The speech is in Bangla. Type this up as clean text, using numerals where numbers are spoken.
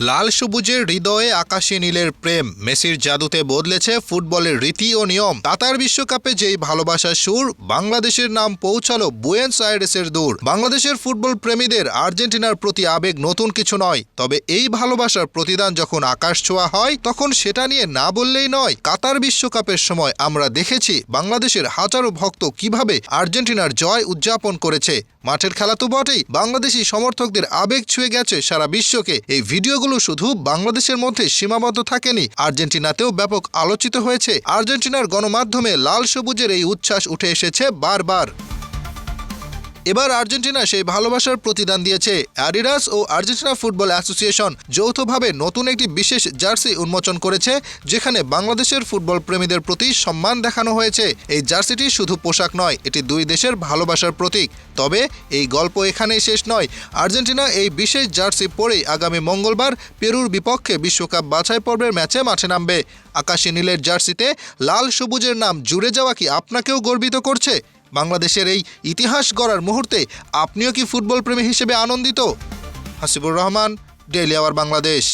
লাল সবুজের হৃদয়ে আকাশী নীলের প্রেম মেসির জাদুতে বদলেছে ফুটবলের রীতি ও নিয়ম। কাতার বিশ্বকাপে যেই ভালোবাসার সুর, বাংলাদেশের নাম পৌঁছালো বুয়েন্স আয়ারেসের দূর। বাংলাদেশের ফুটবল প্রেমীদের আর্জেন্টিনার প্রতি আবেগ নতুন কিছু নয়, তবে এই ভালোবাসার প্রতিদান যখন আকাশ ছোঁয়া হয় তখন সেটা নিয়ে না বললেই নয়। কাতার বিশ্বকাপের সময় আমরা দেখেছি বাংলাদেশের হাজারো ভক্ত কিভাবে আর্জেন্টিনার জয় উদযাপন করেছে। মাঠের খেলা তো বটেই, বাংলাদেশি সমর্থকদের আবেগ ছুঁয়ে গেছে সারা বিশ্বকে। এই ভিডিওগুলো শুধু বাংলাদেশের মধ্যে সীমাবদ্ধ থাকেনি, আর্জেন্টিনাতেও ব্যাপক আলোচিত হয়েছে। আর্জেন্টিনার গণমাধ্যমে লাল সবুজের এই উচ্ছ্বাস উঠে এসেছে বারবার। এবার আর্জেন্টিনা সেই ভালোবাসার প্রতিদান দিয়েছে। অ্যাডিডাস ও আর্জেন্টিনা ফুটবল অ্যাসোসিয়েশন যৌথভাবে নতুন একটি বিশেষ জার্সি উন্মোচন করেছে, যেখানে বাংলাদেশের ফুটবল প্রেমীদের প্রতি সম্মান দেখানো হয়েছে। এই জার্সিটি শুধু পোশাক নয়, এটি দুই দেশের ভালোবাসার প্রতীক। তবে এই গল্প এখানেই শেষ নয়। আর্জেন্টিনা এই বিশেষ জার্সি পরেই আগামী মঙ্গলবার পেরুর বিপক্ষে বিশ্বকাপ বাছাই পর্বের ম্যাচে মাঠে নামবে। আকাশী নীলের জার্সিতে লাল সবুজের নাম জুড়ে যাওয়া কি আপনাকেও গর্বিত করছে? বাংলাদেশের এই ইতিহাস গড়ার মুহূর্তে আপনিও কি ফুটবল প্রেমী হিসেবে আনন্দিত? Hasibur Rahman, daily our Bangladesh.